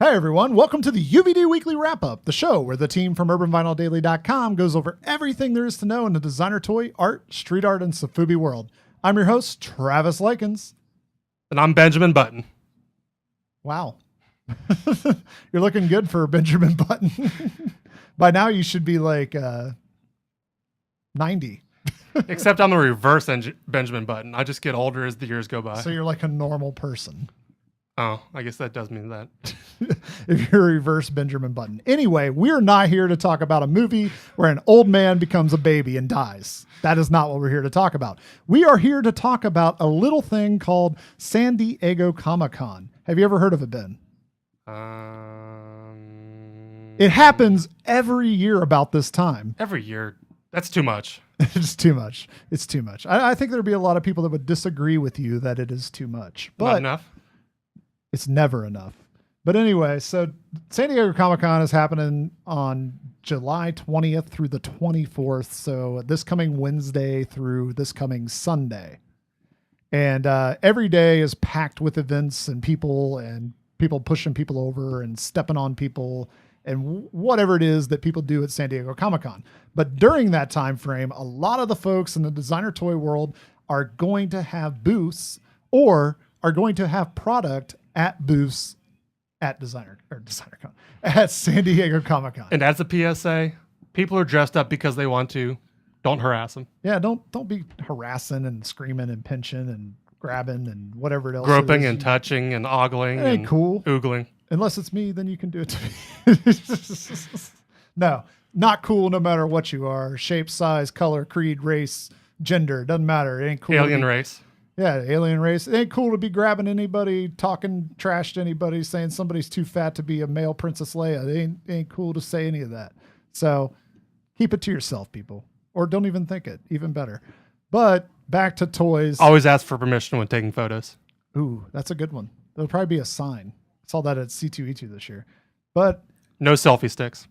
Hey everyone, welcome to the UVD Weekly Wrap-Up, the show where the team from UrbanVinylDaily.com goes over everything there is to know in the designer toy, art, street art, and Sofubi world. I'm your host, Travis Likens. And I'm Benjamin Button. Wow. You're looking good for Benjamin Button. By now you should be like 90. Except I'm a reverse Benjamin Button. I just get older as the years go by. So you're like a normal person. Oh, I guess that does mean that. If you're a reverse Benjamin Button. Anyway, we're not here to talk about a movie where an old man becomes a baby and dies. That is not what we're here to talk about. We are here to talk about a little thing called San Diego Comic-Con. Have you ever heard of it, Ben? It happens every year about this time. Every year. That's too much. It's too much. It's too much. I think there'd be a lot of people that would disagree with you that it is too much. But not enough? It's never enough. But anyway, so San Diego Comic-Con is happening on July 20th through the 24th. So this coming Wednesday through this coming Sunday. And every day is packed with events and people pushing people over and stepping on people and whatever it is that people do at San Diego Comic-Con. But during that time frame, a lot of the folks in the designer toy world are going to have booths or are going to have product at booths at DesignerCon at San Diego Comic-Con. And as a PSA, people are dressed up because they want to. Don't harass them. Yeah, don't be harassing and screaming and pinching and grabbing and whatever else. Groping and touching and ogling. It ain't and cool. Oogling. Unless it's me, then you can do it to me. No, not cool no matter what you are. Shape, size, color, creed, race, gender. Doesn't matter. It ain't cool. Alien race. Yeah, alien race. It ain't cool to be grabbing anybody, talking trash to anybody, saying somebody's too fat to be a male Princess Leia. It ain't cool to say any of that. So keep it to yourself, people. Or don't even think it. Even better. But back to toys. Always ask for permission when taking photos. Ooh, that's a good one. There'll probably be a sign. I saw that at C2E2 this year. But no selfie sticks.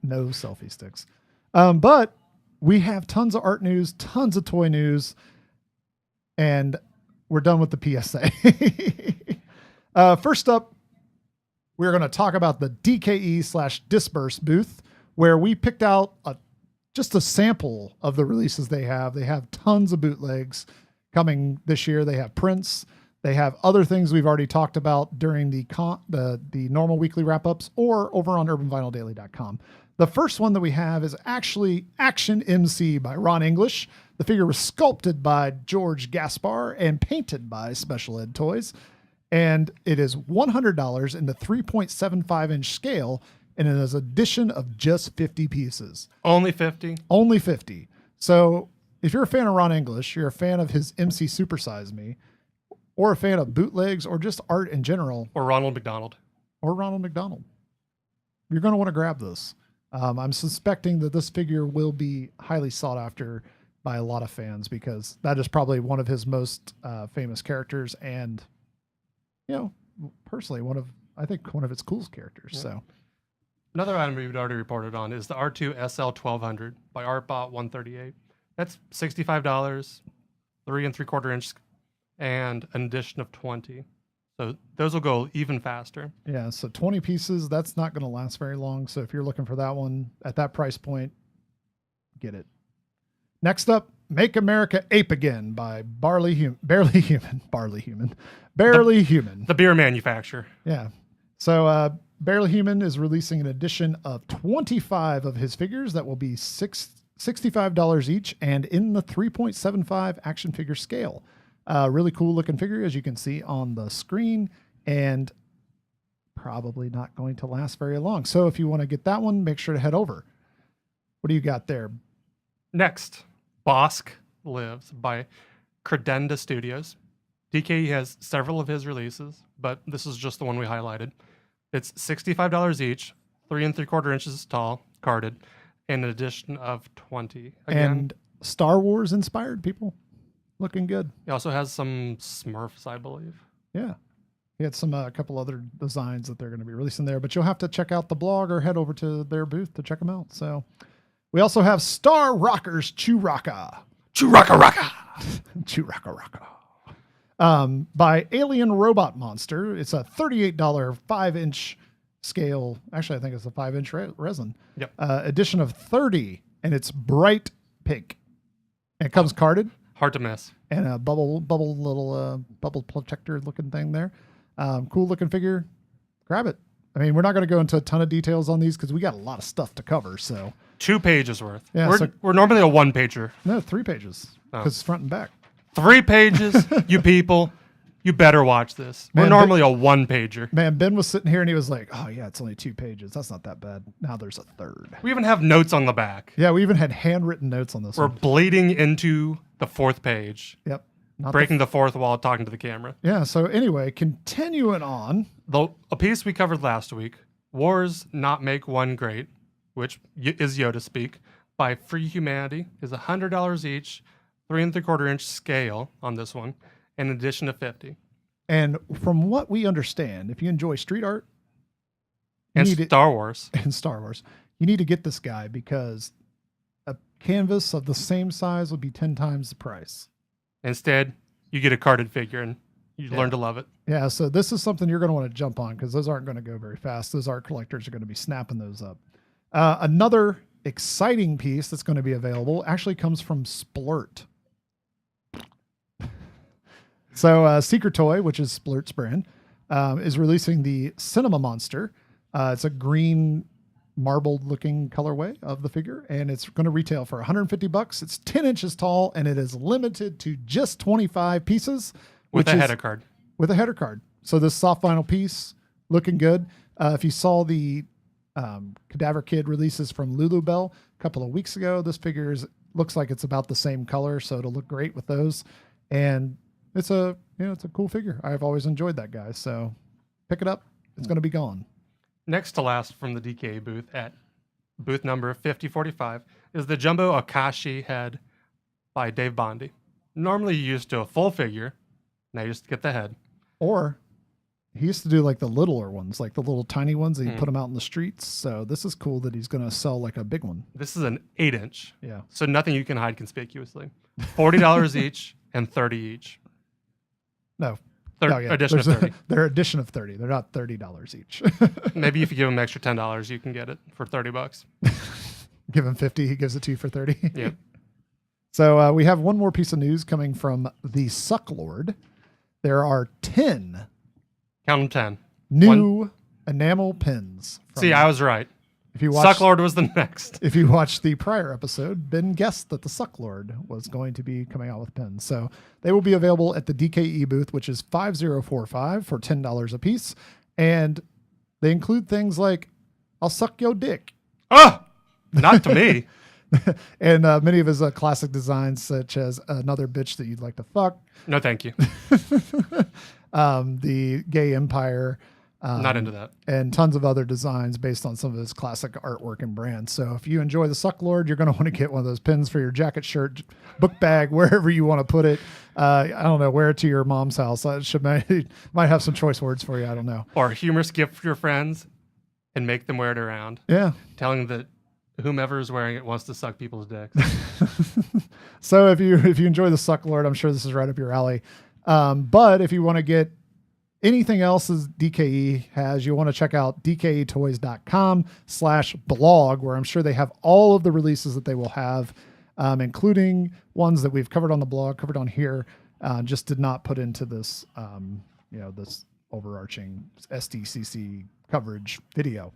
No selfie sticks. But we have tons of art news, tons of toy news. And we're done with the PSA. First up, we're going to talk about the DKE/Disperse booth, where we picked out just a sample of the releases they have. They have tons of bootlegs coming this year. They have prints. They have other things we've already talked about during the normal weekly wrap-ups or over on UrbanVinylDaily.com. The first one that we have is actually Action MC by Ron English. The figure was sculpted by George Gaspar and painted by Special Ed Toys. And it is $100 in the 3.75 inch scale. And it is an edition of just 50 pieces. Only 50? Only 50. So if you're a fan of Ron English, you're a fan of his MC Supersize Me, or a fan of bootlegs or just art in general. Or Ronald McDonald. You're going to want to grab this. I'm suspecting that this figure will be highly sought after by a lot of fans because that is probably one of his most famous characters and, personally one of its coolest characters. Yeah. So another item we've already reported on is the R2 SL 1200 by Artbot 138. That's $65, 3 3/4 inch, and an edition of 20. So those will go even faster. Yeah, so 20 pieces, that's not going to last very long. So if you're looking for that one at that price point, get it. Next up, Make America Ape Again by Barely Human. The beer manufacturer. Yeah. So Barely Human is releasing an edition of 25 of his figures that will be $65 each and in the 3.75 action figure scale. Really cool looking figure, as you can see on the screen, and probably not going to last very long. So if you want to get that one, make sure to head over. What do you got there? Next, Bosk Lives by Credenda Studios. DKE has several of his releases, but this is just the one we highlighted. It's $65 each, 3 3/4 inches tall, carded, and an edition of 20. Again, and Star Wars inspired, people. Looking good. He also has some Smurfs, I believe. Yeah. He had a couple other designs that they're going to be releasing there, but you'll have to check out the blog or head over to their booth to check them out. So we also have Star Rockers Chewraka. Chewraka Raka. Chewraka Raka. by Alien Robot Monster. It's a $38 5-inch scale. Actually, I think it's a 5-inch resin. Yep. Edition of 30, and it's bright pink. And it comes carded. Hard to miss. And a bubble protector looking thing there. Cool looking figure. Grab it. I mean, we're not going to go into a ton of details on these because we got a lot of stuff to cover. So 2 pages worth. Yeah, we're normally a 1-pager. No, 3 pages because it's front and back. 3 pages, you people. You better watch this. We're normally a 1-pager. Man, Ben was sitting here and he was like, "Oh yeah, it's only 2 pages. That's not that bad." Now there's a third. We even have notes on the back. Yeah, we even had handwritten notes on this. We're one. bleeding into the 4th page. Yep. Breaking the 4th wall, talking to the camera. Yeah. So anyway, continuing on. A piece we covered last week, Wars Not Make One Great, which is Yoda speak, by Free Humanity, is $100 each, 3 3/4 inch scale on this one, in addition to 50. And from what we understand, if you enjoy street art and Star Wars, you need to get this guy because a canvas of the same size would be 10 times the price. Instead, you get a carded figure and you learn to love it. Yeah, so this is something you're going to want to jump on because those aren't going to go very fast. Those art collectors are going to be snapping those up. Another exciting piece that's going to be available actually comes from Splurt. So Secret Toy, which is Splurt's brand, is releasing the Cinema Monster. It's a green marbled looking colorway of the figure, and it's going to retail for $150. It's 10 inches tall, and it is limited to just 25 pieces. With a header card. With a header card. So this soft vinyl piece, looking good. If you saw the Cadaver Kid releases from Lulubelle a couple of weeks ago, this figure looks like it's about the same color, so it'll look great with those. And it's a cool figure. I've always enjoyed that guy. So pick it up. It's going to be gone. Next to last from the DK booth at booth number 5045 is the Jumbo Akashi head by Dave Bondi. Normally you used to a full figure. Now you just get the head. Or he used to do like the littler ones, like the little tiny ones, and he put them out in the streets. So this is cool that he's going to sell like a big one. This is an 8-inch. Yeah. So nothing you can hide conspicuously. $40 each and 30 each. No. Edition of 30. They're edition of 30. They're not $30 each. Maybe if you give him extra $10, you can get it for $30. Give him 50, he gives it to you for 30. Yep. So we have one more piece of news coming from the Sucklord. There are 10. Count them 10. New enamel pins. See, I was right. If you watched, Sucklord was the next. If you watched the prior episode, Ben guessed that the Sucklord was going to be coming out with pins. So they will be available at the DKE booth, which is 5045 for $10 a piece. And they include things like, "I'll suck your dick." Oh, not to me. And many of his classic designs, such as "Another Bitch That You'd Like to Fuck." No, thank you. The Gay Empire. Not into that. And tons of other designs based on some of his classic artwork and brands. So if you enjoy the Sucklord, you're going to want to get one of those pins for your jacket, shirt, book bag, wherever you want to put it. I don't know, wear it to your mom's house. Might have some choice words for you. I don't know. Or a humorous gift for your friends and make them wear it around. Yeah. Telling that whomever is wearing it wants to suck people's dicks. So if you enjoy the Sucklord, I'm sure this is right up your alley. But if you want to get anything else as DKE has, you want to check out dketoys.com/blog, where I'm sure they have all of the releases that they will have, including ones that we've covered on the blog, covered on here, just did not put into this, this overarching SDCC coverage video.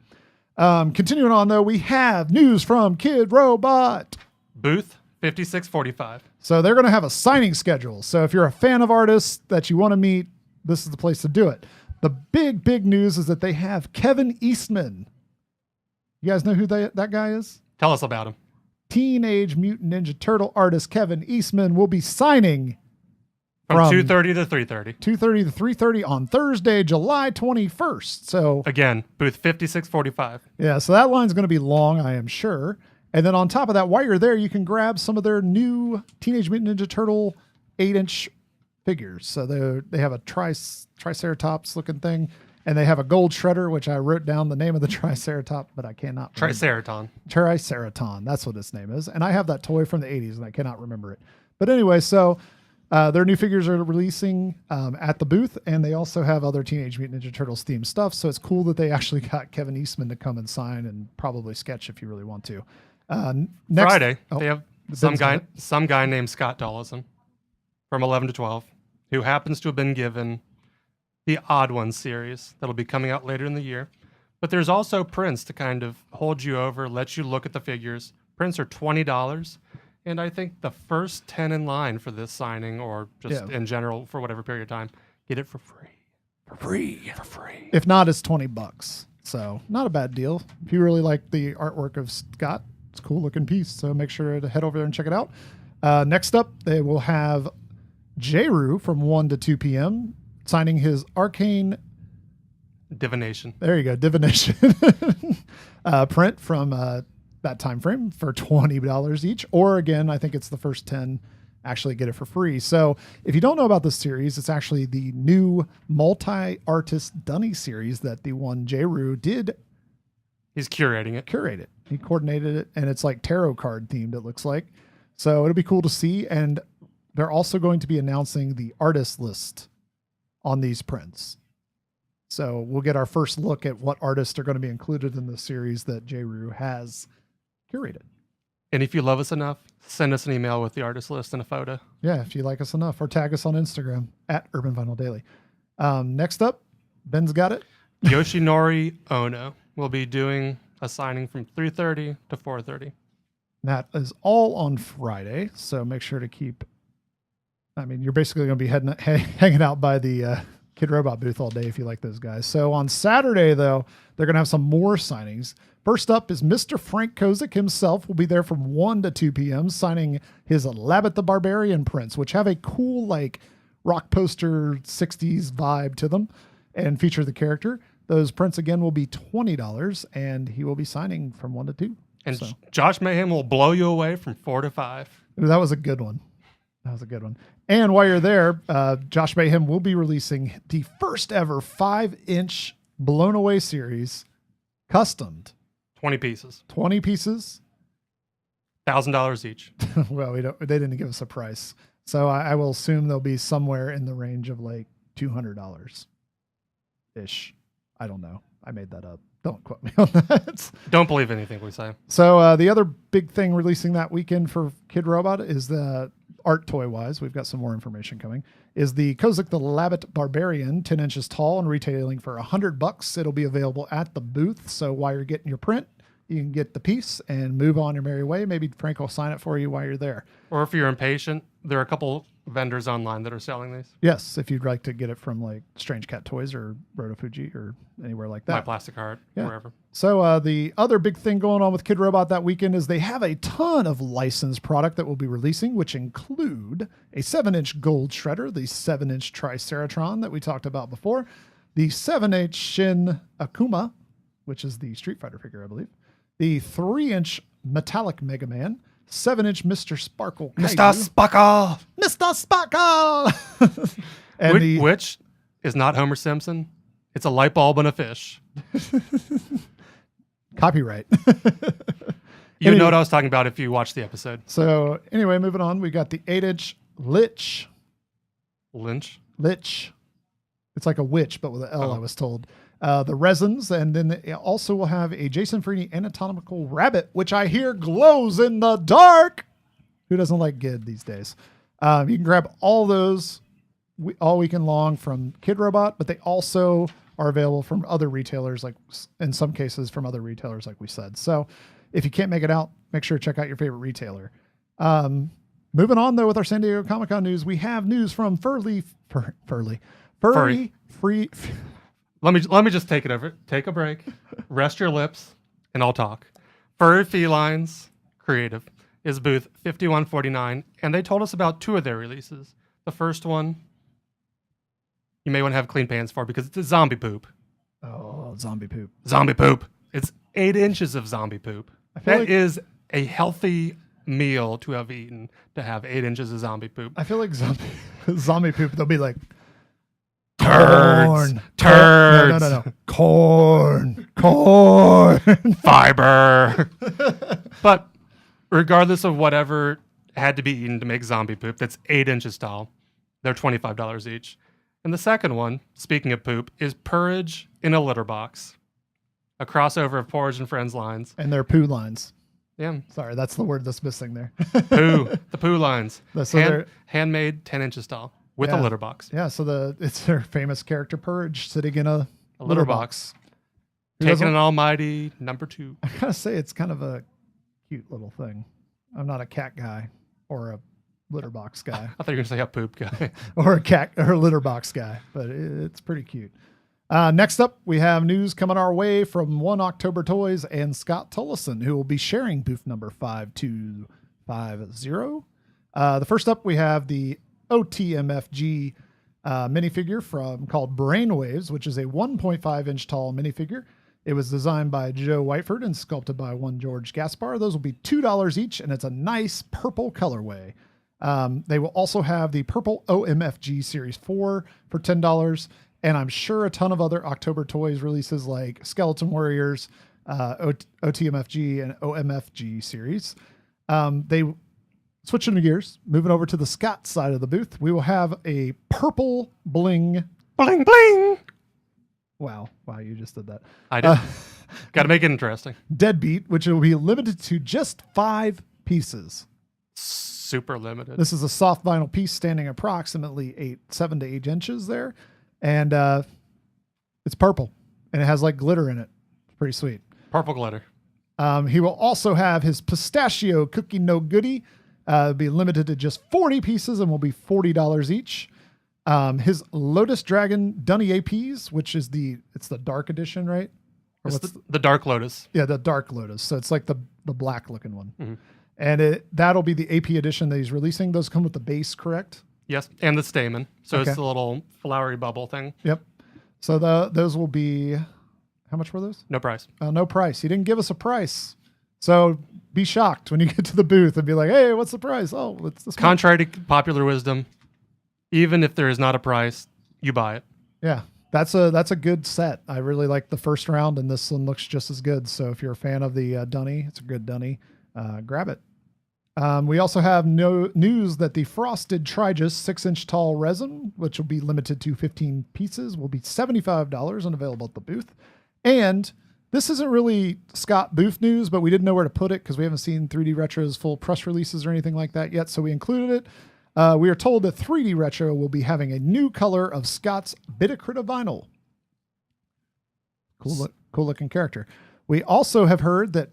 Continuing on, though, we have news from Kid Robot. Booth 5645. So they're going to have a signing schedule. So if you're a fan of artists that you want to meet, this is the place to do it. The big news is that they have Kevin Eastman. You guys know who that guy is? Tell us about him. Teenage Mutant Ninja Turtle artist Kevin Eastman will be signing from 2:30 to 3:30. 2:30 to 3:30 on Thursday, July 21st. So again, booth 5645. Yeah, so that line's going to be long, I am sure. And then on top of that, while you're there, you can grab some of their new Teenage Mutant Ninja Turtle 8-inch figures. So they have a Triceratops looking thing, and they have a gold shredder, which I wrote down the name of the Triceratops, but I cannot remember. Triceraton. That's what its name is. And I have that toy from the 80s, and I cannot remember it. But anyway, so Their new figures are releasing at the booth, and they also have other Teenage Mutant Ninja Turtles themed stuff. So it's cool that they actually got Kevin Eastman to come and sign and probably sketch if you really want to. Next, Friday, they have some guy named Scott Dollison from 11 to 12 who happens to have been given the Odd Ones series that'll be coming out later in the year. But there's also prints to kind of hold you over, let you look at the figures. Prints are $20. And I think the first 10 in line for this signing, or just in general for whatever period of time, get it for free. For free. If not, it's $20. So not a bad deal. If you really like the artwork of Scott, it's a cool looking piece. So make sure to head over there and check it out. Next up, they will have J-Roo from 1 to 2 p.m. signing his Arcane Divination. There you go, Divination print from that time frame for $20 each. Or again, I think it's the first 10 actually get it for free. So if you don't know about this series, it's actually the new multi-artist Dunny series that the one J-Roo did. He's curating it. Curate it. He coordinated it, and it's like tarot card themed, it looks like. So it'll be cool to see. And they're also going to be announcing the artist list on these prints. So we'll get our first look at what artists are going to be included in the series that J-Roo has curated. And if you love us enough, send us an email with the artist list and a photo. Yeah, if you like us enough, or tag us on Instagram at Urban Vinyl Daily. Next up, Ben's got it. Yoshinori Ono will be doing a signing from 3:30 to 4:30. That is all on Friday, so make sure to keep. I mean, you're basically going to be hanging out by the Kid Robot booth all day if you like those guys. So on Saturday, though, they're going to have some more signings. First up is Mr. Frank Kozik himself will be there from 1 to 2 p.m. signing his Labbit the Barbarian prints, which have a cool, like, rock poster 60s vibe to them and feature the character. Those prints, again, will be $20, and he will be signing from 1 to 2. And so Josh Mayhem will blow you away from 4 to 5. That was a good one. And while you're there, Josh Mayhem will be releasing the first ever 5-inch Blown Away series, customed. 20 pieces. 20 pieces. $1,000 each. Well, they didn't give us a price. So I will assume they'll be somewhere in the range of like $200-ish. I don't know. I made that up. Don't quote me on that. Don't believe anything we say. So the other big thing releasing that weekend for Kid Robot is the art toy wise. We've got some more information coming. Is the Kozik the Labbit Barbarian, 10 inches tall and retailing for $100. It'll be available at the booth. So while you're getting your print, you can get the piece and move on your merry way. Maybe Frank will sign it for you while you're there. Or if you're impatient, there are a couple vendors online that are selling these. Yes, if you'd like to get it from like Strange Cat Toys or Roto Fuji or anywhere like that. My Plastic Heart, wherever. So the other big thing going on with Kid Robot that weekend is they have a ton of licensed product that we'll be releasing, which include a 7-inch gold shredder, the 7-inch Triceratron that we talked about before, the 7-inch Shin Akuma, which is the Street Fighter figure, I believe, the 3-inch metallic Mega Man, 7-inch Mr. Sparkle Kaiju. Mr. Sparkle! Mr. Sparkle! And which is not Homer Simpson. It's a light bulb and a fish. Copyright. You know what I was talking about if you watched the episode. So anyway, moving on. We got the 8-inch Lich. Lynch? Lich. It's like a witch, but with an L, I was told. The resins, and then it also will have a Jason Freeney anatomical rabbit, which I hear glows in the dark. Who doesn't like Gid these days? You can grab all those all weekend long from Kid Robot, but they also are available from other retailers, like in some cases from other retailers, like we said. So if you can't make it out, make sure to check out your favorite retailer. Moving on, though, with our San Diego Comic-Con news, we have news from Furry Free. Let me just take it over. Take a break. Rest your lips, and I'll talk. Furry Felines Creative is booth 5149, and they told us about 2 of their releases. The first one, you may want to have clean pants for because it's a zombie poop. Oh, zombie poop. Zombie poop. It's 8 inches of zombie poop. That is a healthy meal to have eaten, to have 8 inches of zombie poop. I feel like zombie poop, they'll be like, turds. No. Corn. Fiber. But regardless of whatever had to be eaten to make zombie poop, that's 8 inches tall. They're $25 each. And the second one, speaking of poop, is Porridge in a Litter Box. A crossover of Porridge and Friends lines. And they're poo lines. Yeah. Sorry, that's the word that's missing there. Poo. The poo lines. So Handmade, 10 inches tall, with a litter box. Yeah, so it's their famous character Porridge sitting in a litter box. Taking an almighty number 2. I gotta say, it's kind of a cute little thing. I'm not a cat guy or a litter box guy. I thought you were going to say a poop guy. Or a cat or a litter box guy, but it's pretty cute. Next up, we have news coming our way from 1 October Toys and Scott Tullison, who will be sharing booth number 5250. The first up, we have the OTMFG minifigure called Brainwaves, which is a 1.5 inch tall minifigure. It was designed by Joe Whiteford and sculpted by one George Gaspar. Those will be $2 each, and it's a nice purple colorway. They will also have the purple OMFG Series 4 for $10. And I'm sure a ton of other October Toys releases like Skeleton Warriors, OTMFG, and OMFG series. They switching gears, moving over to the Scott side of the booth. We will have a purple bling. Bling, bling. Wow, you just did that. I did. Got to make it interesting. Deadbeat, which will be limited to just 5 pieces. Super limited. This is a soft vinyl piece standing approximately 7 to 8 inches there. And it's purple, and it has like glitter in it. It's pretty sweet. Purple glitter. He will also have his pistachio cookie no goodie. Be limited to just 40 pieces and will be $40 each. His Lotus Dragon Dunny APs, which is it's the dark edition, right? Or it's the Dark Lotus. Yeah, the Dark Lotus. So it's like the black looking one. Mm-hmm. And that'll be the AP edition that he's releasing. Those come with the base, correct? Yes, and the stamen. So Okay. it's the little flowery bubble thing. Yep. So those will be, how much were those? No price. No price. He didn't give us a price. So be shocked when you get to the booth and be like, hey, what's the price? Oh, it's this. Contrary to popular wisdom, even if there is not a price, you buy it. Yeah, that's a good set. I really like the first round, and this one looks just as good. So if you're a fan of the Dunny, it's a good Dunny. Grab it. We also have news that the Frosted Trigus 6-inch tall resin, which will be limited to 15 pieces, will be $75 and available at the booth. And this isn't really Scott booth news, but we didn't know where to put it because we haven't seen 3D Retro's full press releases or anything like that yet, so we included it. We are told that 3D Retro will be having a new color of Scott's Bitacrita vinyl. Cool looking character. We also have heard that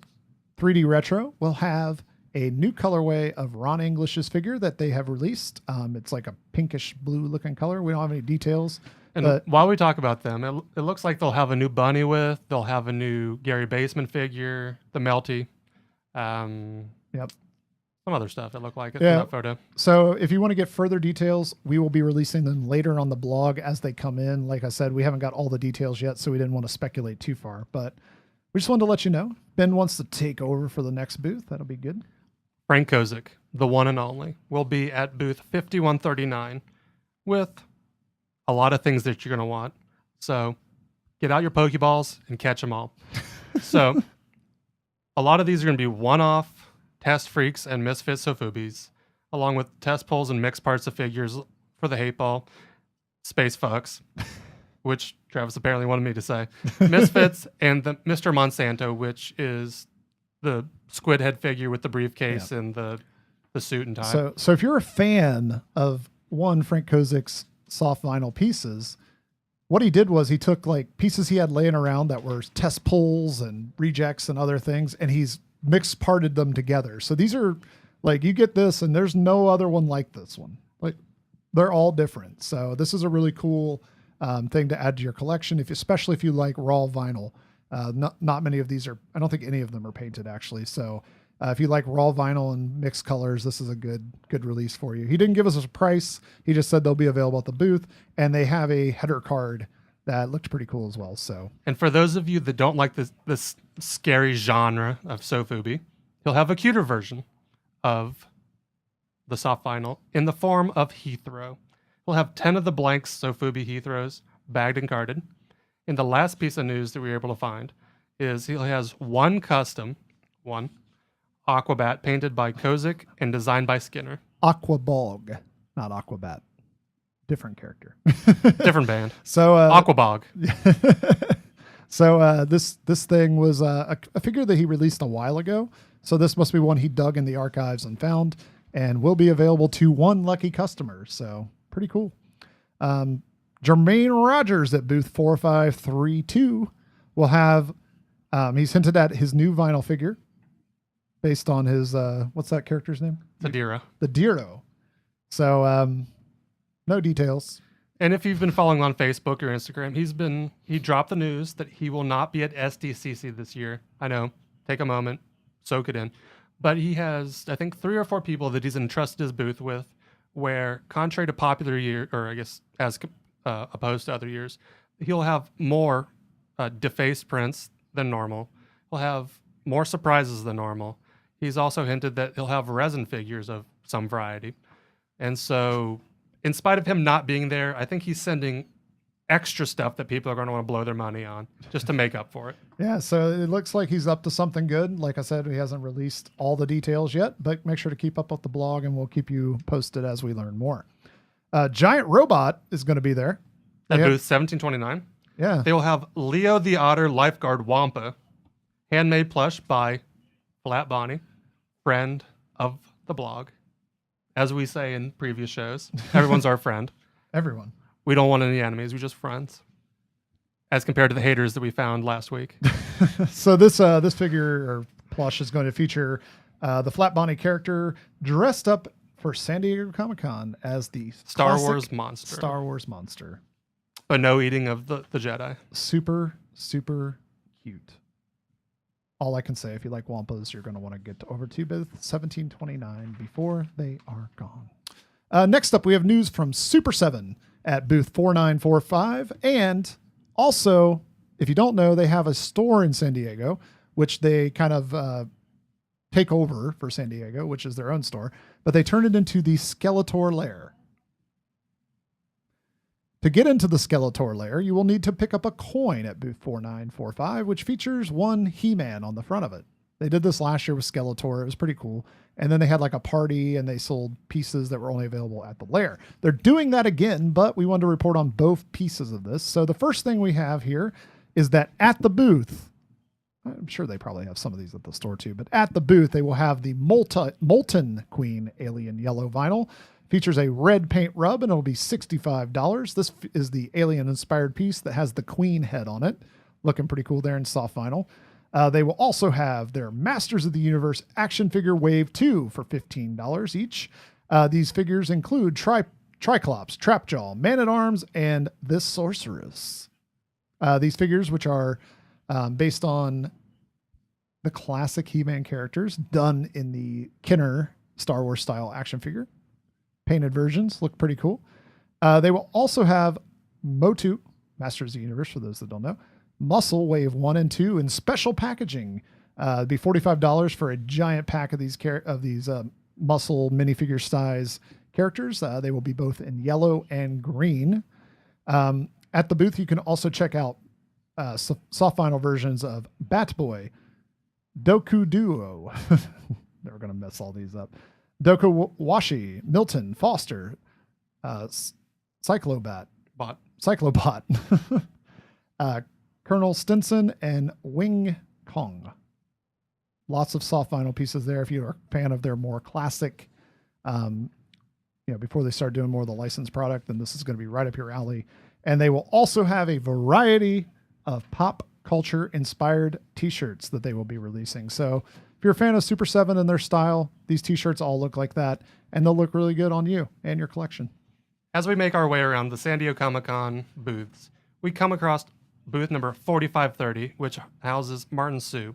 3D Retro will have a new colorway of Ron English's figure that they have released. It's like a pinkish blue looking color. We don't have any details. And while we talk about them, it looks like they'll have a new bunny they'll have a new Gary Baseman figure, the Melty. Yep. Some other stuff that looked like it Yeah. in that photo. So if you want to get further details, we will be releasing them later on the blog as they come in. Like I said, we haven't got all the details yet, so we didn't want to speculate too far. But we just wanted to let you know. Ben wants to take over for the next booth. That'll be good. Frank Kozik, the one and only, will be at booth 5139 with a lot of things that you're going to want. So get out your Pokeballs and catch them all. So a lot of these are going to be one-off test freaks and misfit Sofubis, along with test pulls and mixed parts of figures for the hate ball, space fucks, which Travis apparently wanted me to say, misfits, and the Mr. Monsanto, which is the squid head figure with the briefcase and the suit and tie. So if you're a fan of Frank Kozik's soft vinyl pieces, what he did was he took like pieces he had laying around that were test pulls and rejects and other things, and he's mixed parted them together. So these are like, you get this and there's no other one like this one. Like they're all different. So this is a really cool thing to add to your collection, especially if you like raw vinyl. Not many of these I don't think any of them are painted actually. So if you like raw vinyl and mixed colors, this is a good release for you. He didn't give us a price. He just said they'll be available at the booth, and they have a header card that looked pretty cool as well. So, and for those of you that don't like this scary genre of Sofubi, he'll have a cuter version of the soft vinyl in the form of Heathrow. He'll have 10 of the blank Sofubi Heathrows bagged and carded. And the last piece of news that we were able to find is he has one Aquabat painted by Kozik and designed by Skinner. Aquabog, not Aquabat. different character. Different band. So Aquabog. So this thing was a figure that he released a while ago. So this must be one he dug in the archives and found, and will be available to one lucky customer. So pretty cool. Jermaine Rogers at booth 4532 will have. He's hinted at his new vinyl figure, based on his what's that character's name? The Diro. So no details. And if you've been following on Facebook or Instagram, he dropped the news that he will not be at SDCC this year. I know. Take a moment, soak it in. But he has, I think, 3 or 4 people that he's entrusted his booth with, where contrary to popular year, or I guess as opposed to other years, he'll have more defaced prints than normal. He'll have more surprises than normal. He's also hinted that he'll have resin figures of some variety. And so, in spite of him not being there, I think he's sending extra stuff that people are going to want to blow their money on just to make up for it. Yeah, so it looks like he's up to something good. Like I said, he hasn't released all the details yet, but make sure to keep up with the blog and we'll keep you posted as we learn more. Giant Robot is going to be there. At booth 1729. Yeah. They will have Leo the Otter Lifeguard Wampa, handmade plush by Flat Bonnie, friend of the blog. As we say in previous shows, everyone's our friend. Everyone. We don't want any enemies. We're just friends. As compared to the haters that we found last week. So this figure or plush is going to feature the Flat Bonnie character dressed up for San Diego Comic-Con as the Star Wars monster. Star Wars monster. But no eating of the Jedi. Super, super cute. All I can say, if you like Wampas, you're going to want to get over to booth 1729 before they are gone. Next up, we have news from Super 7 at booth 4945. And also, if you don't know, they have a store in San Diego, which they kind of take over for San Diego, which is their own store. But they turn it into the Skeletor Lair. To get into the Skeletor Lair, you will need to pick up a coin at booth 4945, which features one He-Man on the front of it. They did this last year with Skeletor. It was pretty cool. And then they had like a party and they sold pieces that were only available at the lair. They're doing that again, but we wanted to report on both pieces of this. So the first thing we have here is that at the booth, I'm sure they probably have some of these at the store too, but at the booth, they will have the Molten Queen Alien Yellow vinyl. Features a red paint rub and it'll be $65. This is the alien inspired piece that has the queen head on it. Looking pretty cool there in soft vinyl. They will also have their Masters of the Universe action figure Wave 2 for $15 each. These figures include Triclops, Trapjaw, Man-at-Arms, and this Sorceress. These figures, which are based on the classic He-Man characters done in the Kenner Star Wars style action figure. Painted versions look pretty cool. They will also have Motu, Masters of the Universe for those that don't know, Muscle Wave 1 and 2 in special packaging. It'd be $45 for a giant pack of these muscle minifigure size characters. They will be both in yellow and green. At the booth, you can also check out soft vinyl versions of Batboy, Doku Duo. They're going to mess all these up. Doku Washi, Milton, Foster, Cyclobot, Colonel Stinson, and Wing Kong. Lots of soft vinyl pieces there. If you're a fan of their more classic, before they start doing more of the licensed product, then this is going to be right up your alley. And they will also have a variety of pop culture inspired t-shirts that they will be releasing. So if you're a fan of Super 7 and their style, these t-shirts all look like that, and they'll look really good on you and your collection. As we make our way around the San Diego Comic-Con booths, we come across booth number 4530, which houses Martin Sue.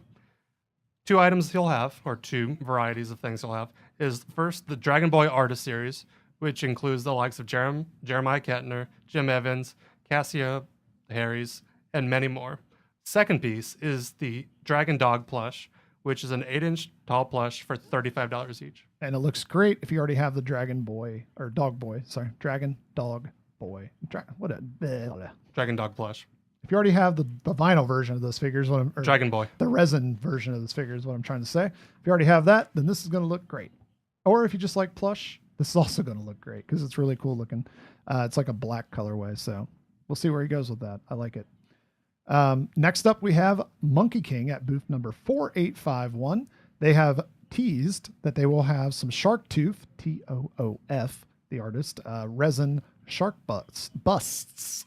Two items he'll have, or two varieties of things he'll have, is first the Dragon Boy Artist Series, which includes the likes of Jeremiah Kettner, Jim Evans, Cassia Harris, and many more. Second piece is the Dragon Dog plush, which is an 8-inch tall plush for $35 each. And it looks great if you already have the Dragon Dog Boy. Dragon Dog plush. If you already have the vinyl version of those figures, Dragon Boy, the resin version of those figures, what I'm trying to say. If you already have that, then this is going to look great. Or if you just like plush, This is also going to look great because it's really cool looking. It's like a black colorway, so we'll see where he goes with that. I like it. Next up, we have Monkey King at booth number 4851. They have teased that they will have some Shark Tooth, TOOF, the artist, resin shark busts.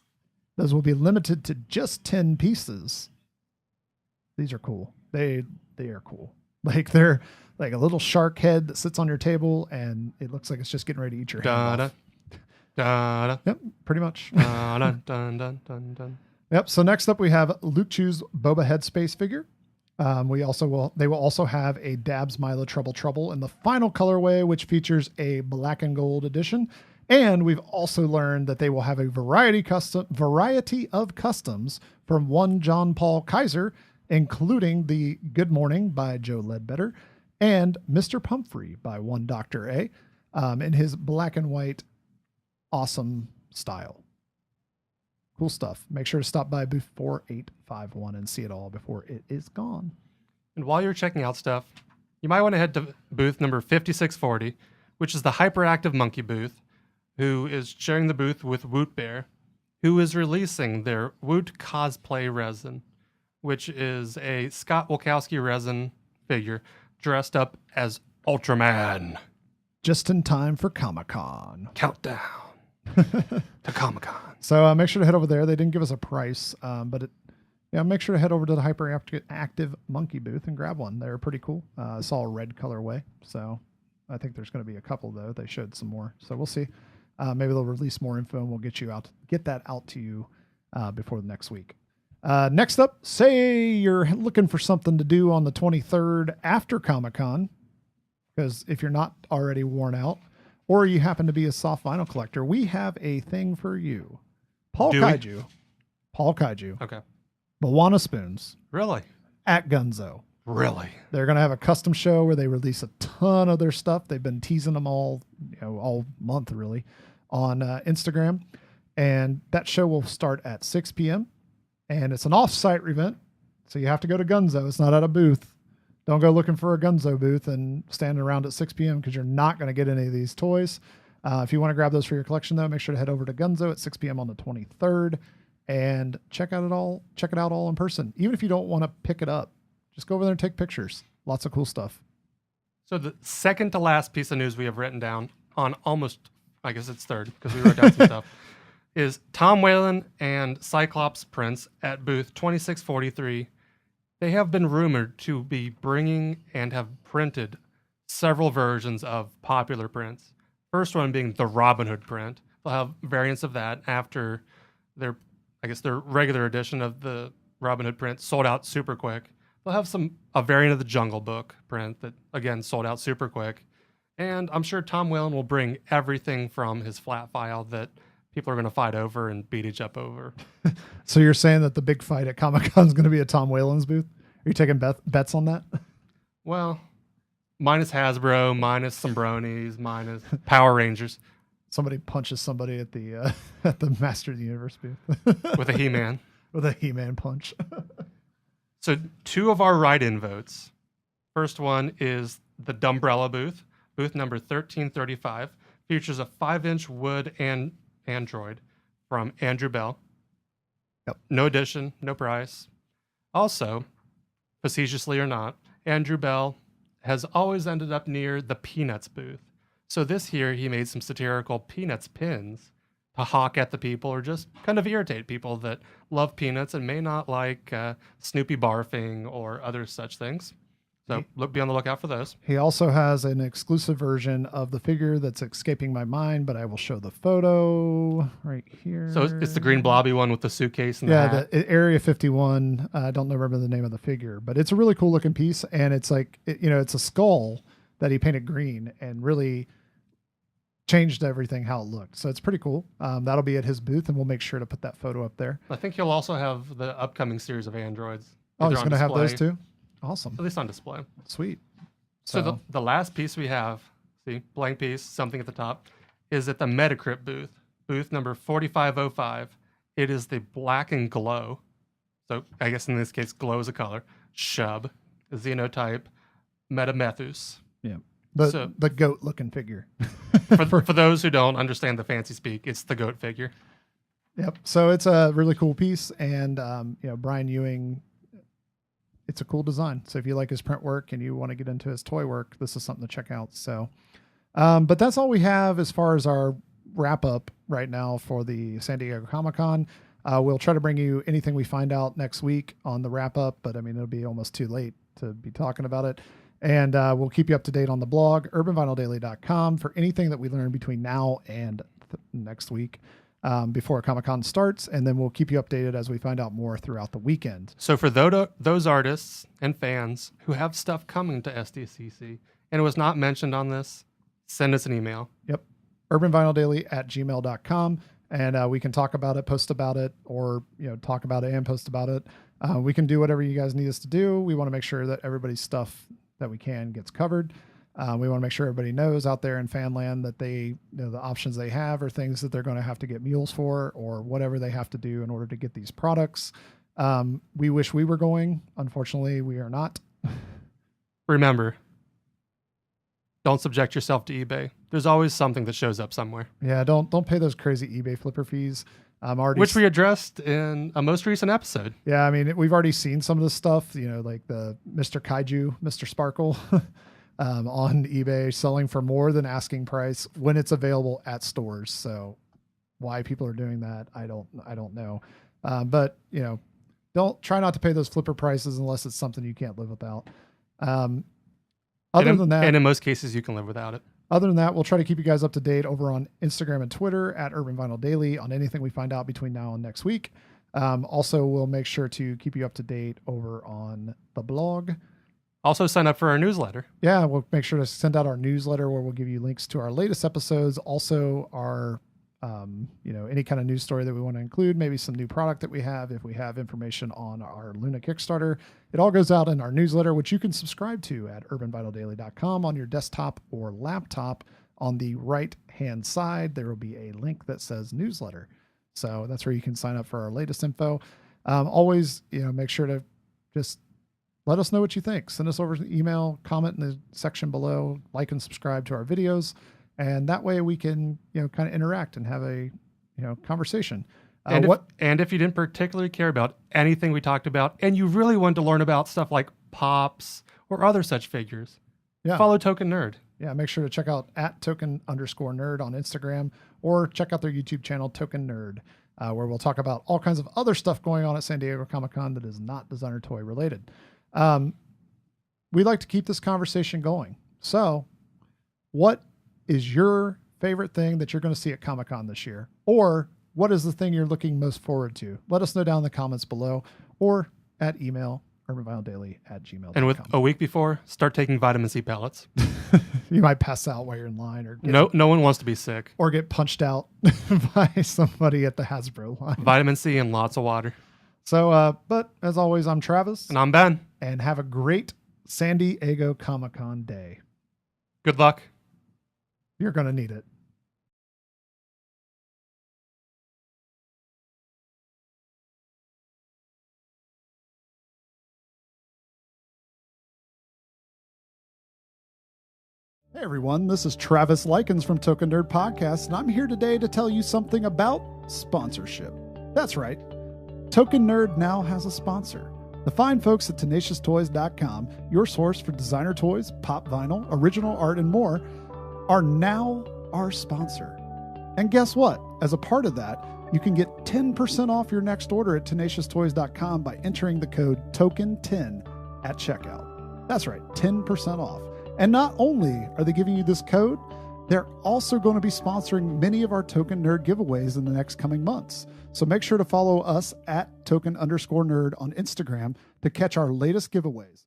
Those will be limited to just 10 pieces. These are cool. They are cool. Like they're like a little shark head that sits on your table, and it looks like it's just getting ready to eat your hand off. Yep, pretty much. Dun, dun, dun, dun, dun. Yep. So next up, we have Luke Chu's Boba Headspace figure. They will also have a Dabs Milo Trouble in the final colorway, which features a black and gold edition. And we've also learned that they will have a variety of customs from one John Paul Kaiser, including the Good Morning by Joe Ledbetter and Mr. Pumphrey by one Dr. A, in his black and white awesome style. Cool stuff. Make sure to stop by booth 4851 and see it all before it is gone. And while you're checking out stuff, you might want to head to booth number 5640, which is the Hyperactive Monkey booth, who is sharing the booth with Woot Bear, who is releasing their Woot Cosplay Resin, which is a Scott Wilkowski resin figure dressed up as Ultraman. Just in time for Comic-Con. Countdown to Comic-Con. So make sure to head over there. They didn't give us a price, but make sure to head over to the Hyperactive Monkey booth and grab one. They're pretty cool. It's all red colorway, so I think there's going to be a couple though. They showed some more, so we'll see. Maybe they'll release more info and we'll get that out to you before the next week. Next up, say you're looking for something to do on the 23rd after Comic-Con, because if you're not already worn out, or you happen to be a soft vinyl collector, we have a thing for you. Paul Kaiju. Okay. Moana spoons. Really? At Gunzo. Really? They're going to have a custom show where they release a ton of their stuff. They've been teasing them all month really on Instagram. And that show will start at 6 p.m. And it's an off-site event. So you have to go to Gunzo. It's not at a booth. Don't go looking for a Gunzo booth and stand around at 6 p.m. because you're not going to get any of these toys. If you want to grab those for your collection, though, make sure to head over to Gunzo at 6 p.m. on the 23rd and check it out all in person. Even if you don't want to pick it up, just go over there and take pictures. Lots of cool stuff. So the second to last piece of news we have written down on almost, I guess it's third because we wrote down some stuff, is Tom Whalen and Cyclops prints at booth 2643. They have been rumored to be bringing and have printed several versions of popular prints. First one being the Robin Hood print. They'll have variants of that after their regular edition of the Robin Hood print sold out super quick. They'll have a variant of the Jungle Book print that, again, sold out super quick. And I'm sure Tom Whalen will bring everything from his flat file that people are going to fight over and beat each up over. So you're saying that the big fight at Comic-Con is going to be at Tom Whalen's booth? Are you taking bets on that? Well, minus Hasbro, minus some bronies, minus Power Rangers. Somebody punches somebody at the Master of the Universe booth. With a He-Man. With a He-Man punch. So 2 of our write-in votes. First one is the Dumbrella booth. Booth number 1335 features a 5-inch wood and Android from Andrew Bell. Yep. No edition, no price. Also, facetiously or not, Andrew Bell has always ended up near the Peanuts booth. So this year he made some satirical Peanuts pins to hawk at the people or just kind of irritate people that love Peanuts and may not like Snoopy barfing or other such things. So be on the lookout for those. He also has an exclusive version of the figure that's escaping my mind, but I will show the photo right here. So it's the green blobby one with the suitcase and the hat. The Area 51. I don't remember the name of the figure, but it's a really cool looking piece. And it's like, it's a skull that he painted green and really changed everything how it looked. So it's pretty cool. That'll be at his booth, and we'll make sure to put that photo up there. I think he'll also have the upcoming series of androids. Oh, he's going to have those too? Awesome. At least on display. Sweet. So the last piece we have, see, blank piece, something at the top, is at the Metacrypt booth, booth number 4505. It is the Black and Glow. So I guess in this case, glow is a color. Shub, xenotype, Metamethus. Yeah. The goat looking figure. For those who don't understand the fancy speak, it's the goat figure. Yep. So it's a really cool piece, and Brian Ewing, it's a cool design. So if you like his print work and you want to get into his toy work, this is something to check out. So, but that's all we have as far as our wrap up right now for the San Diego Comic-Con. We'll try to bring you anything we find out next week on the wrap up, but I mean, it'll be almost too late to be talking about it. And we'll keep you up to date on the blog, urbanvinyldaily.com, for anything that we learn between now and next week before Comic-Con starts. And then we'll keep you updated as we find out more throughout the weekend. So for those artists and fans who have stuff coming to SDCC and it was not mentioned on this, send us an email. Yep. urbanvinyldaily@gmail.com. And we can talk about it, post about it, or talk about it and post about it. We can do whatever you guys need us to do. We want to make sure that everybody's stuff that we can gets covered. We want to make sure everybody knows out there in Fanland that they the options they have are things that they're going to have to get mules for, or whatever they have to do in order to get these products. We wish we were going. Unfortunately, we are not. Remember, don't subject yourself to eBay. There's always something that shows up somewhere. Yeah, don't pay those crazy eBay flipper fees. Which we addressed in a most recent episode. Yeah, I mean, we've already seen some of this stuff, like the Mr. Kaiju, Mr. Sparkle on eBay selling for more than asking price when it's available at stores. So why people are doing that, I don't know. But don't try not to pay those flipper prices unless it's something you can't live without. Other than that, and in most cases, you can live without it. Other than that, we'll try to keep you guys up to date over on Instagram and Twitter at Urban Vinyl Daily on anything we find out between now and next week. Also, we'll make sure to keep you up to date over on the blog. Also, sign up for our newsletter. Yeah, we'll make sure to send out our newsletter where we'll give you links to our latest episodes. Also, our any kind of news story that we want to include, maybe some new product that we have, if we have information on our Luna Kickstarter. It all goes out in our newsletter, which you can subscribe to at urbanvinyldaily.com on your desktop or laptop. On the right-hand side, there will be a link that says newsletter. So that's where you can sign up for our latest info. Always, make sure to just let us know what you think. Send us over an email, comment in the section below, like and subscribe to our videos. And that way we can, kind of interact and have a, conversation. And if you didn't particularly care about anything we talked about, and you really wanted to learn about stuff like Pops or other such figures, follow Token Nerd. Yeah, make sure to check out @token_nerd on Instagram, or check out their YouTube channel, Token Nerd, where we'll talk about all kinds of other stuff going on at San Diego Comic-Con that is not designer toy related. We like to keep this conversation going. So what is your favorite thing that you're going to see at Comic-Con this year? Or what is the thing you're looking most forward to? Let us know down in the comments below, or at email, urbanvinyldaily@gmail.com. And with a week before, start taking vitamin C pellets. You might pass out while you're in line, or no one wants to be sick. Or get punched out by somebody at the Hasbro line. Vitamin C and lots of water. So, but as always, I'm Travis. And I'm Ben. And have a great San Diego Comic-Con day. Good luck. You're going to need it. Hey everyone, this is Travis Likens from Token Nerd Podcast, and I'm here today to tell you something about sponsorship. That's right. Token Nerd now has a sponsor. The fine folks at TenaciousToys.com, your source for designer toys, pop vinyl, original art, and more, are now our sponsor. And guess what? As a part of that, you can get 10% off your next order at TenaciousToys.com by entering the code TOKEN10 at checkout. That's right, 10% off. And not only are they giving you this code, they're also going to be sponsoring many of our Token Nerd giveaways in the next coming months. So make sure to follow us at @token_nerd on Instagram to catch our latest giveaways.